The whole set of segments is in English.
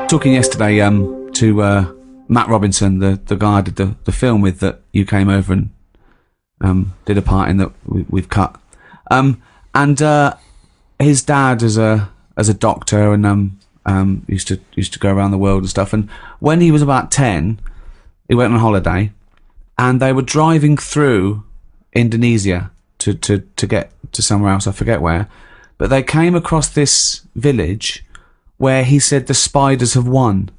Talking yesterday to Matt Robinson, the guy I did the film with that you came over and did a part in that we've cut. And his dad is a doctor and used to go around the world and stuff. And when he was about 10, he went on holiday, and they were driving through Indonesia to get to somewhere else. I forget where, but they came across this village where he said the spiders have won.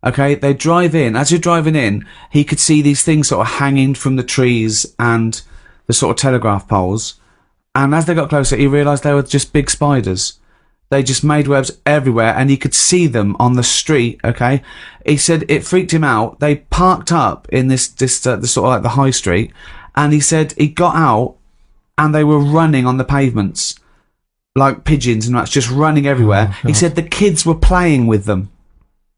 Okay, they drive in. As you're driving in, he could see these things sort of hanging from the trees and the sort of telegraph poles. And as they got closer, he realised they were just big spiders. They just made webs everywhere, and he could see them on the street. Okay, he said it freaked him out. They parked up in this sort of like the high street, and he said he got out, and they were running on the pavements like pigeons, and that's just running everywhere. He said the kids were playing with them.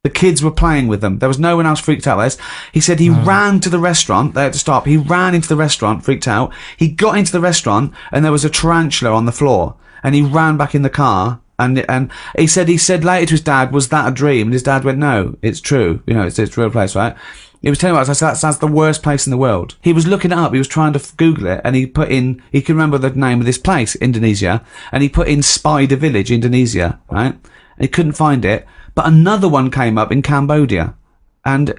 The kids were playing with them. There was no one else freaked out. He said he ran to the restaurant. They had to stop. He ran into the restaurant, freaked out. He got into the restaurant, and there was a tarantula on the floor. And he ran back in the car. And he said later to his dad, "Was that a dream?" And his dad went, "No, it's true. You know, it's a real place, right?" He was telling me about it. I said, that's the worst place in the world. He was looking it up. He was trying to Google it, and he can remember the name of this place, Indonesia, and he put in Spider Village, Indonesia, right? And he couldn't find it. But another one came up in Cambodia, and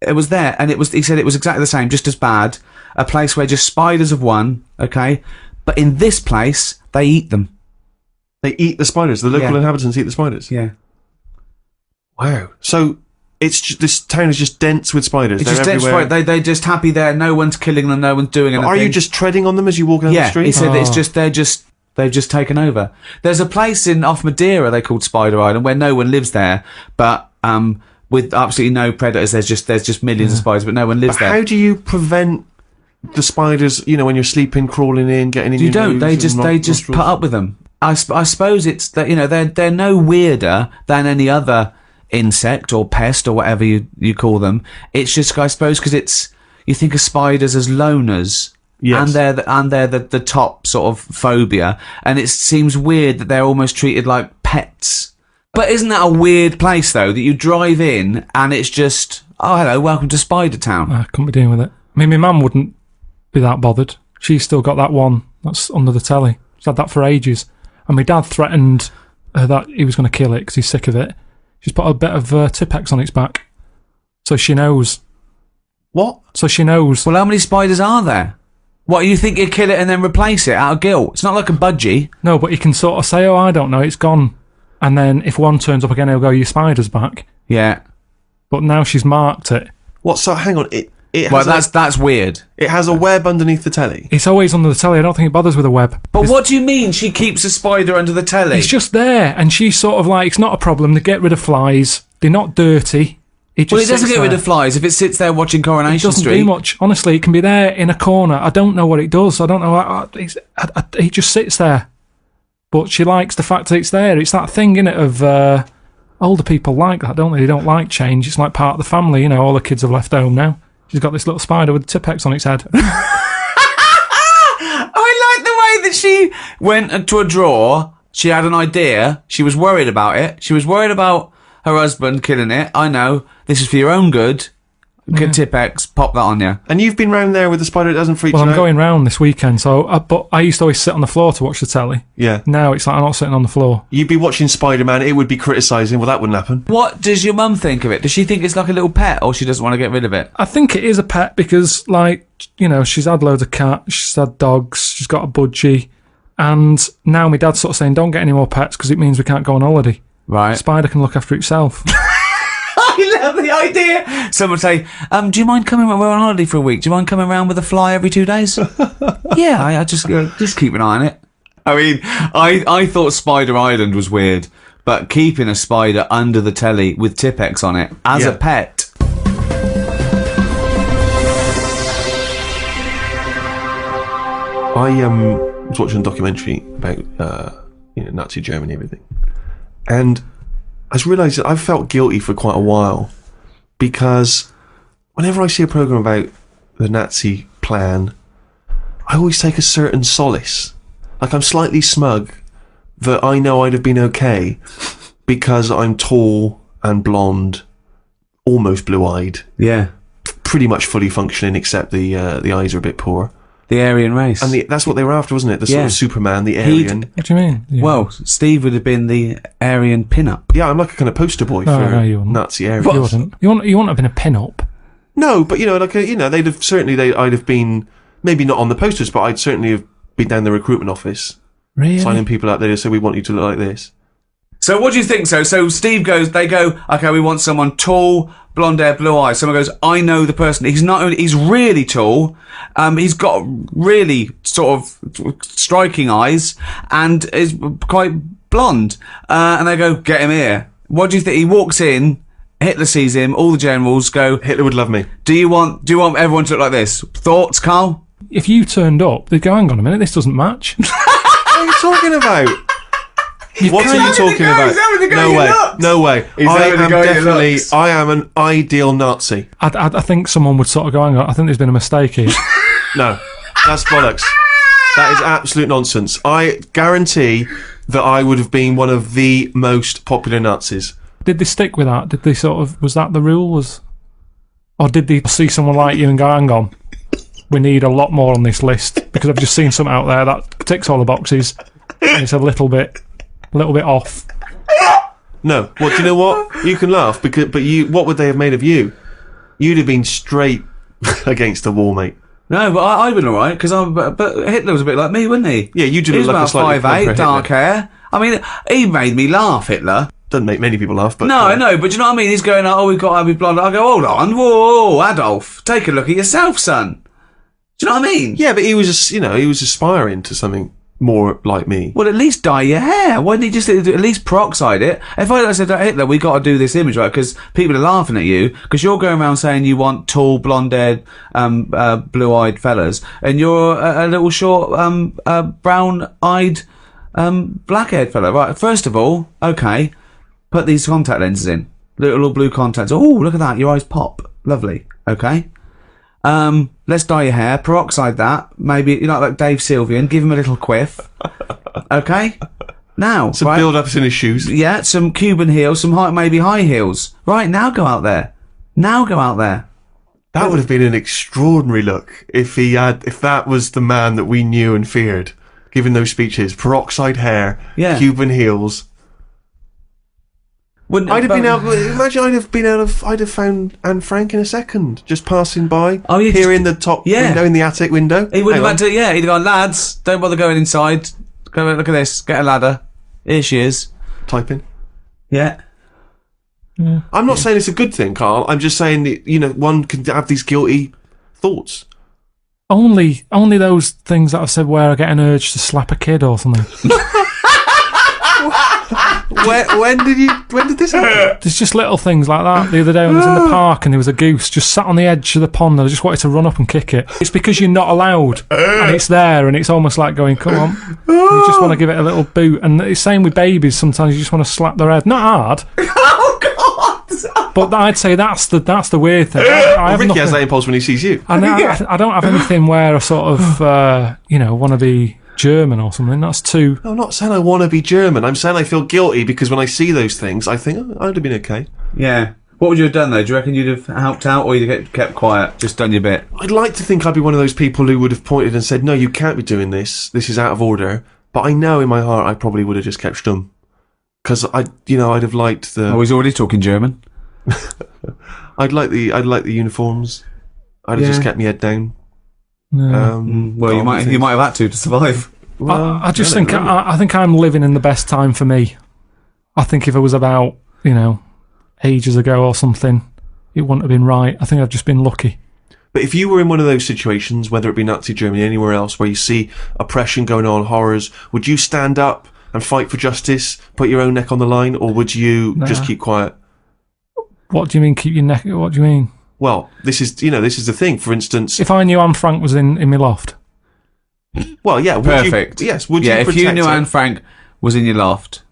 it was there, and he said it was exactly the same, just as bad. A place where just spiders have won, okay? But in this place, they eat them. They eat the spiders. The local inhabitants eat the spiders. Yeah. Wow. So this town is just dense with spiders. It's just dense. They're just happy there. No one's killing them. No one's doing anything. Are you just treading on them as you walk down the street? Yeah. He said it's just they've just taken over. There's a place off Madeira they called Spider Island where no one lives there, but with absolutely no predators. There's just millions of spiders, but no one lives there. How do you prevent the spiders? You know, when you're sleeping, crawling in, getting in. You don't. They just put up with them. I suppose it's that, you know, they're no weirder than any other insect or pest or whatever you call them. It's just, I suppose, because you think of spiders as loners. Yes. And they're the top sort of phobia, and it seems weird that they're almost treated like pets. But isn't that a weird place though, that you drive in and it's just, oh hello, welcome to Spider Town? I couldn't be dealing with it. I mean, my mum wouldn't be that bothered. She's still got that one that's under the telly. She's had that for ages, and my dad threatened her that he was going to kill it because he's sick of it. She's put a bit of Tipex on its back, so she knows. What? So she knows. Well, how many spiders are there? What, you think you kill it and then replace it out of guilt? It's not like a budgie. No, but you can sort of say, oh, I don't know, it's gone. And then if one turns up again, he'll go, your spider's back. Yeah. But now she's marked it. What, so hang on, it has well, that's weird. It has a web underneath the telly? It's always under the telly, I don't think it bothers with a web. But what do you mean she keeps a spider under the telly? It's just there, and she's sort of like, it's not a problem, they get rid of flies, they're not dirty. It doesn't get rid of flies if it sits there watching Coronation Street. It doesn't do much. Honestly, it can be there in a corner. I don't know what it does. I don't know. It just sits there. But she likes the fact that it's there. It's that thing, innit, of older people like that, don't they? They don't like change. It's like part of the family, you know, all the kids have left home now. She's got this little spider with Tipex on its head. I like the way that she went to a drawer. She had an idea. She was worried about it. She was worried about her husband killing it. I know. This is for your own good. Get Tipex, pop that on you. And you've been round there with the spider that doesn't freak you out? Well, I'm going round this weekend, but I used to always sit on the floor to watch the telly. Yeah. Now it's like I'm not sitting on the floor. You'd be watching Spider-Man, it would be criticising. Well, that wouldn't happen. What does your mum think of it? Does she think it's like a little pet, or she doesn't want to get rid of it? I think it is a pet because, like, you know, she's had loads of cats, she's had dogs, she's got a budgie, and now my dad's sort of saying, don't get any more pets because it means we can't go on holiday. Right. Spider can look after itself. I love the idea. Someone say, do you mind coming? We're on holiday for a week. Do you mind coming around with a fly every 2 days? Yeah, I just keep an eye on it. I mean, I thought Spider Island was weird, but keeping a spider under the telly with Tipex on it as a pet. I was watching a documentary about Nazi Germany and everything, and I just realised that I've felt guilty for quite a while because whenever I see a programme about the Nazi plan, I always take a certain solace. Like, I'm slightly smug that I know I'd have been okay because I'm tall and blonde, almost blue-eyed, Yeah. pretty much fully functioning, except the eyes are a bit poor. The Aryan race. And that's what they were after, wasn't it? The sort Yeah. of Superman, the Aryan. What do you mean? Yeah. Well, Steve would have been the Aryan pin-up. Yeah, I'm like a kind of poster boy No, for no, you wouldn't. Nazi Aryan. you wouldn't. You wouldn't have been a pin-up. No, but they'd have certainly. I'd have been maybe not on the posters, but I'd certainly have been down the recruitment office Really? signing people out there to say we want you to look like this. So what do you think? So Steve goes, they go, okay, we want someone tall, blonde hair, blue eyes. Someone goes, I know the person. He's not only, he's really tall. He's got really sort of striking eyes and is quite blonde. And they go, get him here. What do you think? He walks in, Hitler sees him, all the generals go, Hitler would love me. do you want everyone to look like this? Thoughts, Carl? If you turned up, they'd go, hang on a minute, this doesn't match. What are you talking about? What are you talking about? No way. I am an ideal Nazi. I think someone would sort of go, hang on, I think there's been a mistake here. No, that's bollocks. That is absolute nonsense. I guarantee that I would have been one of the most popular Nazis. Did they stick with that? Did they was that the rule? Or did they see someone like you and go, hang on, we need a lot more on this list because I've just seen something out there that ticks all the boxes and it's a little bit off. No. Well, do you know what? You can laugh, but what would they have made of you? You'd have been straight against the wall, mate. No, but I'd been alright, but Hitler was a bit like me, wasn't he? Yeah, you did He was look like a about slightly 5'8", proper dark Hitler. hair. I mean, he made me laugh, Hitler. Doesn't make many people laugh, but... No, I know, but do you know what I mean? He's going, oh, we've got to be blonde. I go, hold on, whoa, Adolf, take a look at yourself, son. Do you know what I mean? Yeah, but he was just, he was aspiring to something more like me. Well, at least dye your hair. Why didn't he just at least peroxide it? If I said to Hitler, we got to do this image, right? Because people are laughing at you, because you're going around saying you want tall, blonde-haired, blue-eyed fellas, and you're a little short, brown-eyed, black-haired fella. Right, first of all, okay, put these contact lenses in. Little blue contacts. Oh, look at that, your eyes pop. Lovely. Okay. Let's dye your hair, peroxide that, maybe, like Dave Sylvian, give him a little quiff. Okay? Now, Some right? build-ups in his shoes. Yeah, some Cuban heels, some maybe high heels. Right, now go out there. That would have been an extraordinary look if that was the man that we knew and feared, giving those speeches. Peroxide hair, Yeah. Cuban heels. I'd have found Anne Frank in a second, just passing by, Oh, yeah, here in the top window, in the attic window. He would Hang have on. had to, he'd have gone, lads, don't bother going inside. Go, look at this, get a ladder. Here she is. Typing. Yeah. I'm not saying it's a good thing, Carl. I'm just saying that, one can have these guilty thoughts. Only those things that I said where I get an urge to slap a kid or something. When did this happen? There's just little things like that. The other day when I was in the park and there was a goose just sat on the edge of the pond and I just wanted to run up and kick it. It's because you're not allowed and it's there and it's almost like going, come on. You just want to give it a little boot. And it's same with babies. Sometimes you just want to slap their head. Not hard. Oh, God! But I'd say that's the weird thing. I have Ricky nothing, has that impulse when he sees you. I don't have anything where I sort of, want to be German or something. That's too... I'm not saying I want to be German. I'm saying I feel guilty because when I see those things, I think, I'd have been okay. Yeah. What would you have done, though? Do you reckon you'd have helped out or you'd have kept quiet, just done your bit? I'd like to think I'd be one of those people who would have pointed and said, no, you can't be doing this. This is out of order. But I know in my heart I probably would have just kept stum. Because I'd have liked the... Oh, he's already talking German. I'd like the uniforms. I'd have just kept my head down. Well, you might have had to survive. Well, I just think I think I'm living in the best time for me. I think if it was about ages ago or something, it wouldn't have been right. I think I've just been lucky. But if you were in one of those situations, whether it be Nazi Germany, anywhere else, where you see oppression going on, horrors, would you stand up and fight for justice, put your own neck on the line, or would you just keep quiet? What do you mean, keep your neck? What do you mean? Well, this is the thing. For instance, If I knew Anne Frank was in my loft, well, yeah, would Perfect. You, yes, would you? If you protect knew her? Anne Frank was in your loft,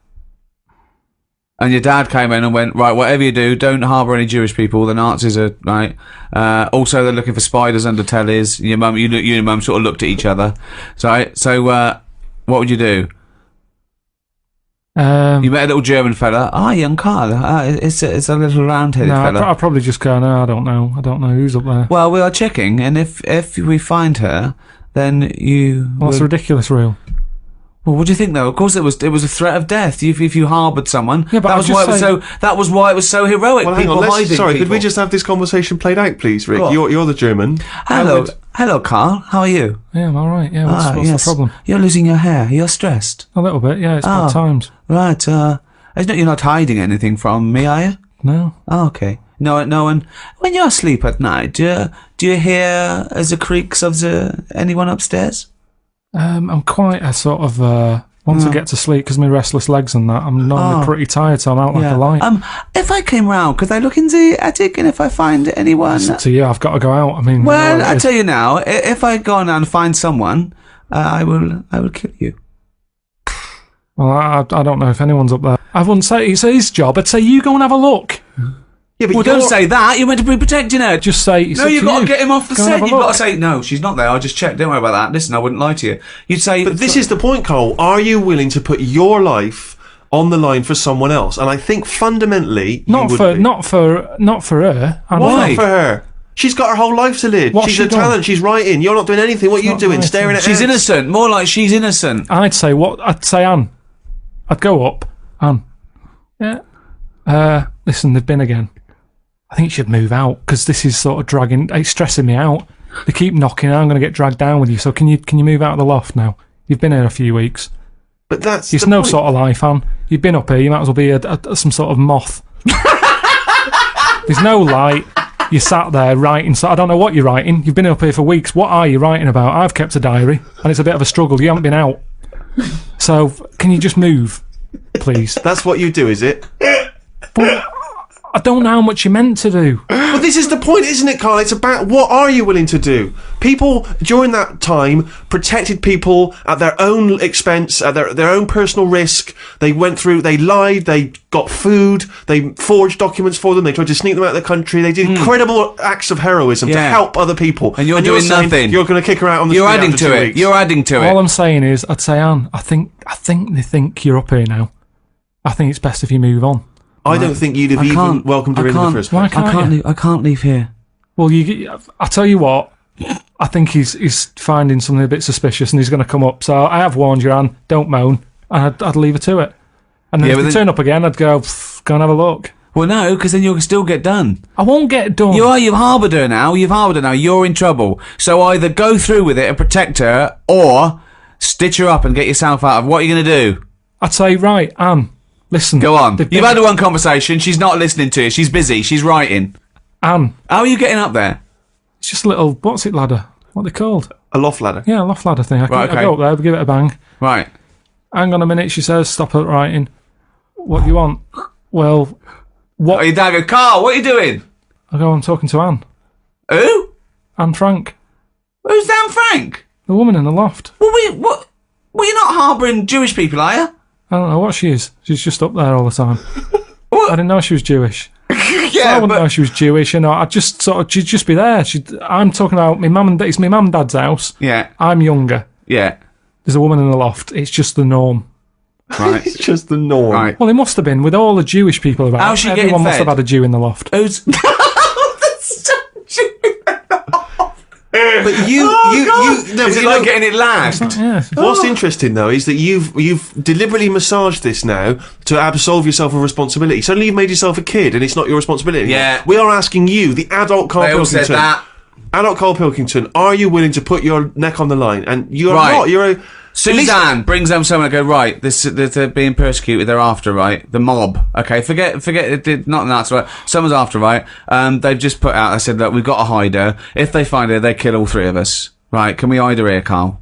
and your dad came in and went, right, whatever you do, don't harbour any Jewish people. The Nazis are right. Also, they're looking for spiders under tellies. Your mum, you and your mum sort of looked at each other. So what would you do? You met a little German fella. Young Karl. It's a little round-headed fella. I'll probably just go, no, I don't know who's up there. Well, we are checking, and if we find her, then you... Well, that's a ridiculous rule. Well, what do you think, though? Of course, it was a threat of death if you harboured someone. Yeah, but that was why it was so heroic. Well, hang People on. hiding Sorry, people. could we just have this conversation played out, please, Rick? What? You're the German. Hello, Karl. How are you? Yeah, I'm all right. Yeah, what's Yes. the problem? You're losing your hair. You're stressed. A little bit. Yeah, it's bad times. Right. You're not hiding anything from me, are you? No. Oh, okay. No. And when you're asleep at night, do you hear the creaks of anyone upstairs? I'm quite a sort of once I get to sleep because my restless legs and that, I'm normally pretty tired, so I'm out like a light. If I came round, could I look in the attic, and if I find anyone? It's up to you. I've got to go out. I mean, Well, I tell you now, if I go on and find someone, I will kill you. Well, I don't know if anyone's up there. I wouldn't say it's his job. I'd say you go and have a look. Yeah, but Well, don't say that. You're meant to be protecting her. Just say it's No, up you've to got you. to get him off the Go and set. have a You've got look. to say, no, she's not there. I just checked. Don't worry about that. Listen, I wouldn't lie to you. You'd say... But this is the point, Cole. Are you willing to put your life on the line for someone else? And I think fundamentally, Not you for would be. not for her. I Why know. not for her? She's got her whole life to live. What's She's she a done? talent. She's writing. You're not doing anything. What are you not doing? writing. Staring at She's ants? innocent. More like she's innocent. I'd say Anne. I'd go up, Anne. Yeah. Listen, they've been again. I think you should move out because this is sort of dragging. It's stressing me out. They keep knocking. I'm going to get dragged down with you. So can you move out of the loft now? You've been here a few weeks. But that's It's the no point. sort of life, Anne. You've been up here. You might as well be some sort of moth. There's no light. You sat there writing. So I don't know what you're writing. You've been up here for weeks. What are you writing about? I've kept a diary, and it's a bit of a struggle. You haven't been out. So can you just move, please? That's what you do, is it? But I don't know how much you're meant to do. But this is the point, isn't it, Carl? It's about what are you willing to do? People during that time protected people at their own expense, at their own personal risk. They went through, they lied, they got food, they forged documents for them, they tried to sneak them out of the country. They did incredible acts of heroism to Yeah. help other people. And you're doing saying nothing. You're going to kick her out on the You're street adding after to 2 it. weeks. You're adding to All it. I'm saying is, I'd say, Anne, I think they think you're up here now. I think it's best if you move on. I don't think you'd have even welcomed her in the first Why place. can't you? I can't leave here. Well, I tell you what, I think he's finding something a bit suspicious and he's going to come up. So I have warned you, Anne, don't moan. And I'd leave her to it. And then Yeah, if but they then- turn up again, I'd go and have a look. Well, no, because then you'll still get done. I won't get it done. You've harboured her now. You're in trouble. So either go through with it and protect her, or stitch her up and get yourself out of. What are you going to do? I'd say, right, Anne, listen. Go on. they've You've been- had one conversation. She's not listening to you. She's busy. She's writing. Anne, How are you getting up there? it's just a little, what's it ladder? What are they called? A loft ladder. Yeah, a loft ladder thing. I Right, okay. go up there, give it a bang. Right. Hang on a minute, she says, stop it writing. What do you want? Well, Oh, your dad goes, Carl, what are you doing? I go, I'm talking to Anne. Who? Anne Frank, Who's Dan Frank? the woman in the loft. Well, you're not harbouring Jewish people, are you? I don't know what she is. She's just up there all the time. What? I didn't know she was Jewish. I Yeah, wouldn't know she was Jewish. You know, I'd just sort of, she'd just be there. I'm talking about my mum and it's my mum and dad's house. Yeah, I'm younger. yeah. There's a woman in the loft. It's just the norm. Right. It's just the norm. Right. Well, it must have been with all the Jewish people about. How's she getting Everyone must fed? have had a Jew in the loft. Who's... But you, no, Is you it know, like getting it lagged? Yeah. what's interesting though is that you've deliberately massaged this now to absolve yourself of responsibility. Suddenly you've made yourself a kid, and it's not your responsibility anymore. Yeah. We are asking you, the adult Karl They all Pilkington. said that. Adult Karl Pilkington, are you willing to put your neck on the line? And you're Right. not. You're a. Suzanne brings them someone and go, right, they're being persecuted, they're after, right? The mob. Okay, forget it, not that's right. Someone's after, right? They've just put out, I said, look, we've got to hide her. If they find her, they kill all three of us. Right, can we hide her here, Carl?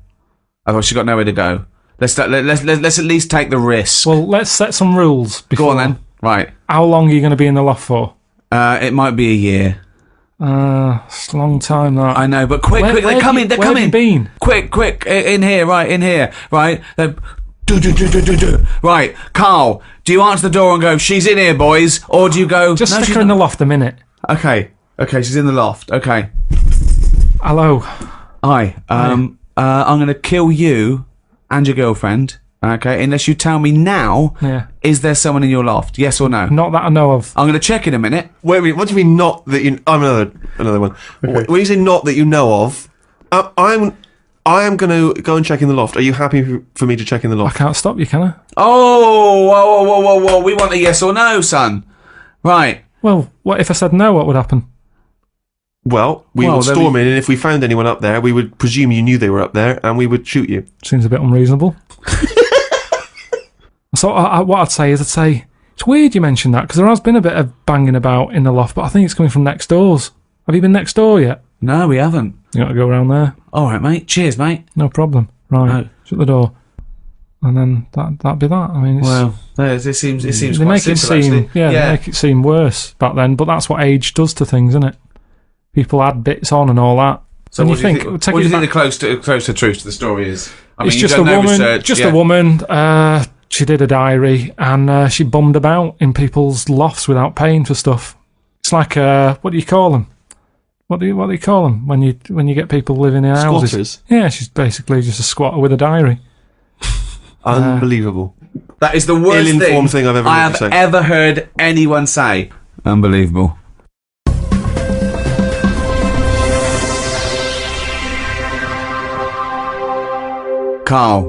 Otherwise she's got nowhere to go. Let's at least take the risk. Well, let's set some rules. Before. Go on then. Right. How long are you going to be in the loft for? It might be a year. It's a long time that. I know, but quick, Where they're have coming, you- they're where have coming. you been? Quick, in here, right? They're... Right, Carl, do you answer the door and go, she's in here, boys? Or do you go... Just "No, stick she's her in not." the loft a minute. Okay, she's in the loft. Okay. Hello. Hi, I'm going to kill you and your girlfriend Okay, unless you tell me now, is there someone in your loft? Yes or no? Not that I know of. I'm going to check in a minute. Wait a minute, what do you mean not that you... I'm another one. Okay. When you say not that you know of, I am going to go and check in the loft. Are you happy for me to check in the I loft? can't stop you, can I? Oh, whoa. We want a yes or no, son. Right. Well, what if I said no, what would happen? Well, we would storm in, and if we found anyone up there, we would presume you knew they were up there, and we would shoot you. Seems a bit unreasonable. So what I'd say it's weird you mentioned that, because there has been a bit of banging about in the loft, but I think it's coming from next doors. Have you been next door yet? No, we haven't. You got to go around there. All right, mate. Cheers, mate. No problem. Right. No. Shut the door. And then that'd be that. I mean, well, it seems they quite make it simple, seem actually. they make it seem worse back then, but that's what age does to things, isn't it? People add bits on and all that. So and what do you think the close to truth to the story is? I mean, it's just a woman. A woman. She did a diary and she bummed about in people's lofts without paying for stuff. It's like what do you call them? What do you call them when you get people living in houses? Squatters. Yeah, she's basically just a squatter with a diary. Unbelievable. That is the worst ill-informed thing I've ever heard you say. ever heard anyone say. Unbelievable. Carl,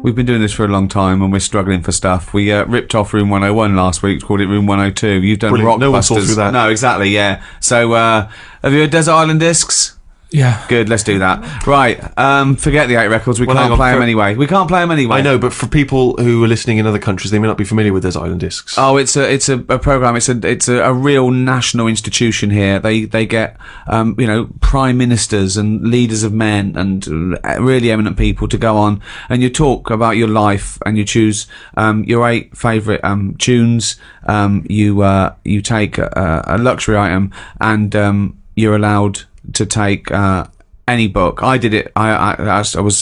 we've been doing this for a long time and we're struggling for stuff. We ripped off Room 101 last week, called it Room 102. You've done Brilliant. Rockbusters. No one saw through that. No, exactly, yeah. So, have you heard Desert Island Discs? Yeah. Good, let's do that. Right, forget the 8 records. We can't play them anyway. I know, but for people who are listening in other countries, they may not be familiar with Desert Island Discs. Oh, it's a program. It's a real national institution here. They get prime ministers and leaders of men and really eminent people to go on, and you talk about your life and you choose your 8 favourite tunes. You take a luxury item and you're allowed to take any book. I did it. I was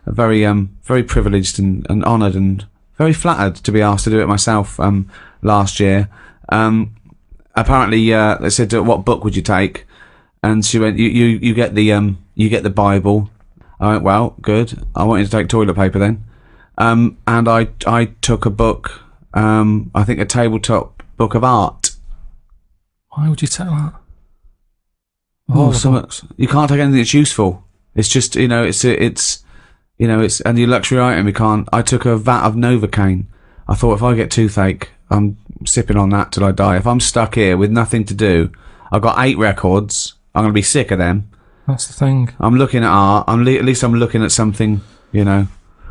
very privileged and honoured and very flattered to be asked to do it myself last year. Apparently, they said, "What book would you take?" And she went, "You get the Bible." I went, "Well, good. I wanted to take toilet paper then." And I took a book. I think a tabletop book of art. Why would you take that? Oh, you can't take anything that's useful. It's just, it's and your luxury item, you can't. I took a vat of Novocaine. I thought if I get toothache, I'm sipping on that till I die. If I'm stuck here with nothing to do, I've got 8 records, I'm going to be sick of them. That's the thing. I'm looking at art. At least I'm looking at something,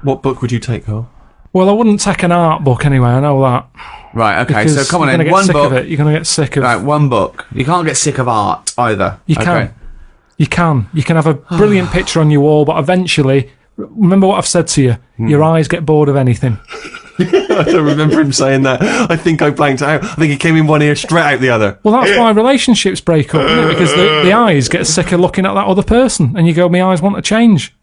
What book would you take, Carl? Well, I wouldn't take an art book anyway, I know that. Right, okay, Because so come on you're then, gonna get one sick book. of it. You're going to get sick of it. Right, one book. You can't get sick of art either. You can. Okay. You can. You can have a brilliant picture on your wall, but eventually, remember what I've said to you, your eyes get bored of anything. I don't remember him saying that. I think I blanked out. I think he came in one ear, straight out the other. Well, that's why relationships break up, isn't it? Because the eyes get sick of looking at that other person, and you go, my eyes want to change.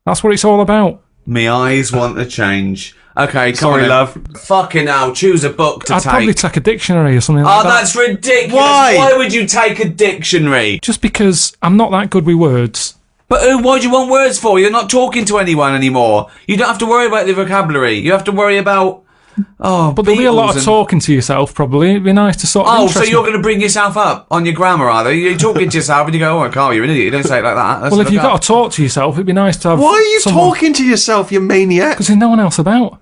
That's what it's all about. Me eyes want to change. Okay, come Sorry, on, love. Fucking hell, choose a book to I'd take. probably take a dictionary or something like Oh, that. that's ridiculous. Why? Why would you take a dictionary? Just because I'm not that good with words. But what do you want words for? You're not talking to anyone anymore. You don't have to worry about the vocabulary. You have to worry about... But there'll be a lot of talking to yourself, probably. It'd be nice to sort of Oh, interest so you're me. going to bring yourself up on your grammar, are they? You're talking to yourself and you go, oh, Carl, you're an idiot. You don't say it like that. Let's Well, if look you've up. got to talk to yourself, it'd be nice to have Why are you someone... talking to yourself, you maniac? Because there's no one else about.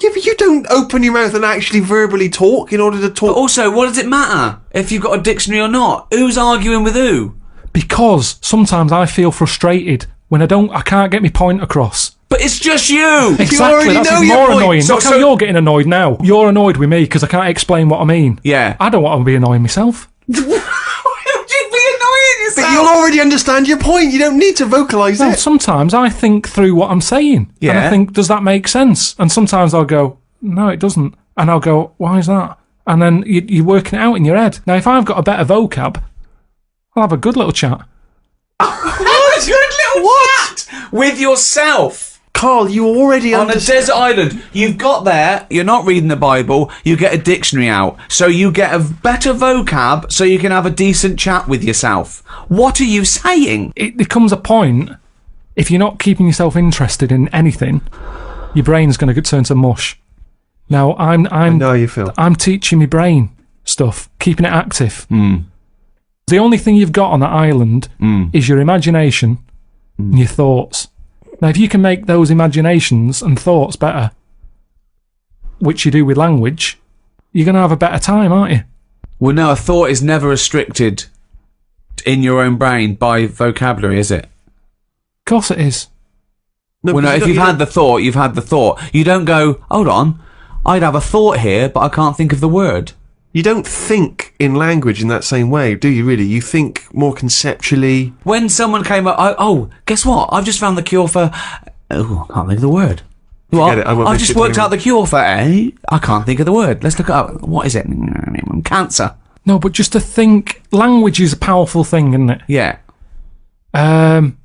Yeah, but you don't open your mouth and actually verbally talk in order to talk. But also, what does it matter if you've got a dictionary or not? Who's arguing with who? Because sometimes I feel frustrated when I can't get my point across. But it's just you! Exactly, already that's know even your more point. annoying. So- Look how so- you're getting annoyed now. You're annoyed with me because I can't explain what I mean. Yeah. I don't want to be annoying myself. Why would you be annoying yourself? But you'll already understand your point. You don't need to vocalise Well, it. sometimes I think through what I'm saying. Yeah. And I think, does that make sense? And sometimes I'll go, no, it doesn't. And I'll go, why is that? And then you're working it out in your head. Now, if I've got a better vocab, I'll have a good little chat. What? Good little chat with yourself. Carl, you already On a understand. desert island, you've got there, you're not reading the Bible, you get a dictionary out, so you get a better vocab so you can have a decent chat with yourself. What are you saying? It becomes a point, if you're not keeping yourself interested in anything, your brain's going to turn to mush. Now, I know how you feel. I'm teaching my brain stuff, keeping it active. Mm. The only thing you've got on that island is your imagination and your thoughts. Now, if you can make those imaginations and thoughts better, which you do with language, you're going to have a better time, aren't you? Well, no, a thought is never restricted in your own brain by vocabulary, is it? Of course it is. No, Well, no, because if you've had the thought, you've had the thought. You don't go, hold on, I'd have a thought here, but I can't think of the word. you don't think in language in that same way, do you really? You think more conceptually. When someone came up, oh, guess what? I've just found the cure for... Oh, I can't think of the word. What? It, I won't I've mention just it to worked out anyone. the cure for A. I can't think of the word. Let's look it up. What is it? Cancer. No, but just to think, language is a powerful thing, isn't it? Yeah. Um,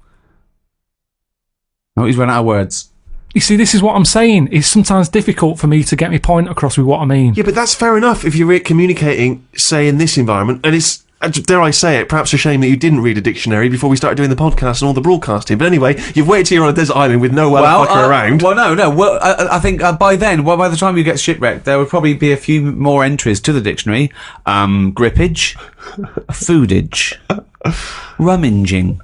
Oh, he's run out of words. you see, this is what I'm saying. It's sometimes difficult for me to get my point across with what I mean. Yeah, but that's fair enough if you're communicating, say, in this environment, and it's, dare I say it, perhaps a shame that you didn't read a dictionary before we started doing the podcast and all the broadcasting. But anyway, you've waited till you're on a desert island with no motherfucker around. Well, no. Well, I think by then, by the time you get shipwrecked, there would probably be a few more entries to the dictionary. Grippage, foodage, rummaging,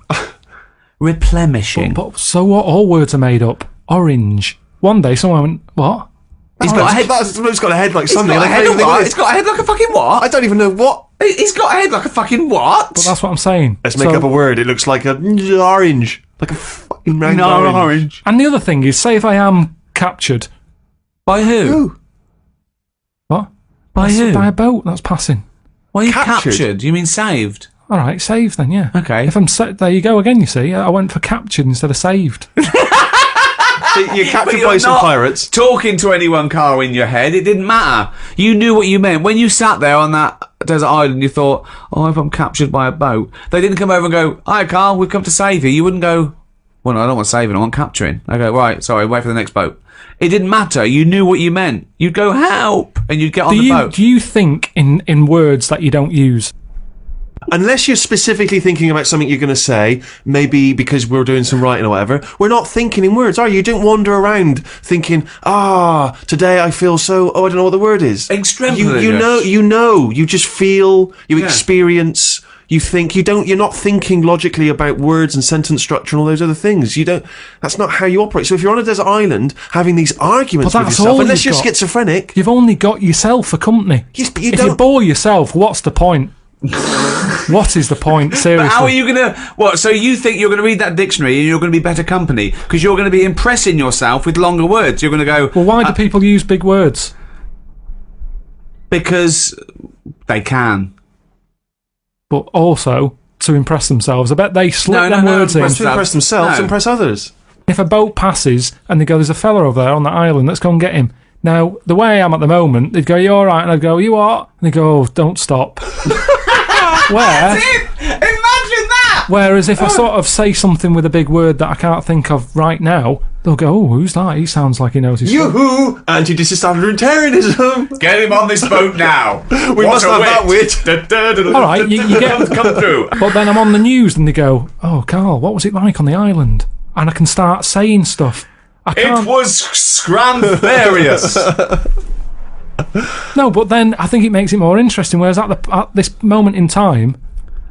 replenishing. But so what? All words are made up. Orange. One day someone went, what? He's got a head. It's got a head like He's something. got a I head don't of think what? it is. It's got a head like a fucking what? I don't even know what. He's got a head like a fucking what? But that's what I'm saying. Let's make up a word. It looks like a orange. Like a fucking round No, orange. orange. And the other thing is, say if I am captured. By who? Who? What? By who? By a boat that's passing. Why are you Captured? captured? You mean saved? All right, saved then, yeah. Okay. If I'm there you go again, you see. I went for captured instead of saved. You're captured But you're by some not pirates. talking to anyone, Carl, in your head. It didn't matter. You knew what you meant. When you sat there on that desert island, you thought, oh, if I'm captured by a boat. They didn't come over and go, hi, Carl, we've come to save you. You wouldn't go, well, no, I don't want saving, I want capturing. I go, right, sorry, wait for the next boat. It didn't matter. You knew what you meant. You'd go, help, and you'd get on the boat. Do you think in words that you don't use? Unless you're specifically thinking about something you're going to say, maybe because we're doing some writing or whatever, we're not thinking in words, are you? You don't wander around thinking, today I feel so, I don't know what the word is. Extemporaneous. You know, you just feel, you experience, you think, you're not thinking logically about words and sentence structure and all those other things. That's not how you operate. So if you're on a desert island having these arguments But with that's yourself, all unless you've you're got. schizophrenic, You've only got yourself for company. yes, but you If don't. you bore yourself, what's the point? What is the point? Seriously. But how are you going to... What, so you think you're going to read that dictionary and you're going to be better company because you're going to be impressing yourself with longer words. You're going to go... Well, why do people use big words? Because they can. But also to impress themselves. I bet they slip No, them words in. To impress themselves, No. impress others. If a boat passes and they go, there's a fella over there on that island, let's go and get him. Now, the way I am at the moment, they'd go, you all right? And I'd go, you what? And they'd go, oh, don't stop. Imagine that! Whereas if I sort of say something with a big word that I can't think of right now, they'll go, oh, who's that? He sounds like he knows his stuff. Yoo-hoo! Anti-disestablishmentarianism! Get him on this boat now. We must have that wit. All right, you get... Come through. But then I'm on the news and they go, oh, Carl, what was it like on the island? And I can start saying stuff. I can't... It was scramfarious. No, but then I think it makes it more interesting, whereas at this moment in time,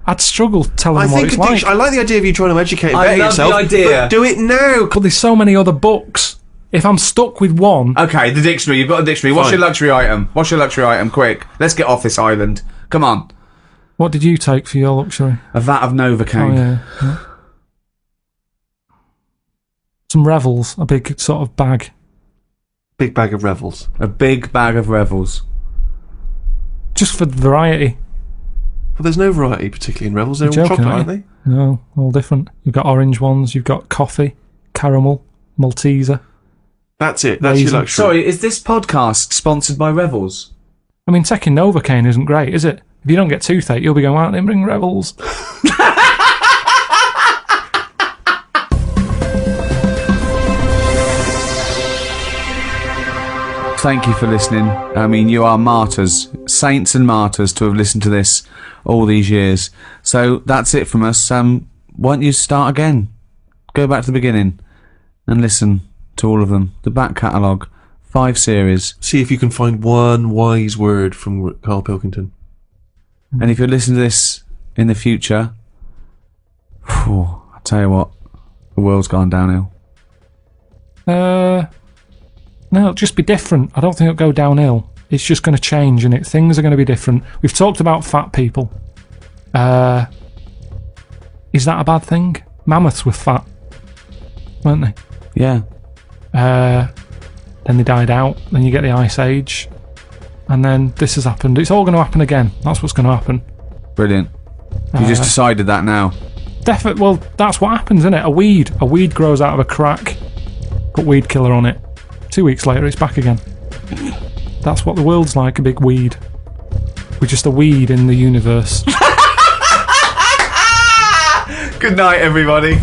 I'd struggle telling them what it's like. I like the idea of you trying to educate and I better love the yourself. idea. But do it now. But there's so many other books. If I'm stuck with one... Okay, the dictionary. You've got a dictionary. What's Fine. your luxury item? What's your luxury item? Quick. Let's get off this island. Come on. What did you take for your luxury? A vat of Novocaine. Oh, yeah. Some Revels, a big sort of bag. Big bag of Revels. A big bag of Revels. Just for variety. Well, there's no variety particularly in Revels. They're all Joking, chocolate, aren't aren't you? they? No, all different. You've got orange ones, you've got coffee, caramel, Malteser. That's it. That's your Raisin. luxury. Sorry, is this podcast sponsored by Revels? I mean, taking Novocaine isn't great, is it? If you don't get toothache, you'll be going, why don't they bring Revels? Thank you for listening. I mean, you are martyrs, saints and martyrs to have listened to this all these years. So that's it from us. Why don't you start again? Go back to the beginning and listen to all of them. The back catalogue, 5 series. See if you can find one wise word from Karl Pilkington. And if you're listening to this in the future, I tell you what, the world's gone downhill. No, it'll just be different. I don't think it'll go downhill. It's just going to change, and things are going to be different. We've talked about fat people. Is that a bad thing? Mammoths were fat, weren't they? Yeah. Then they died out. Then you get the Ice Age, and then this has happened. It's all going to happen again. That's what's going to happen. Brilliant. You just decided that now. Definitely. Well, that's what happens, isn't it? A weed grows out of a crack. Put weed killer on it. 2 weeks later, it's back again. That's what the world's like, a big weed. We're just a weed in the universe. Good night, everybody.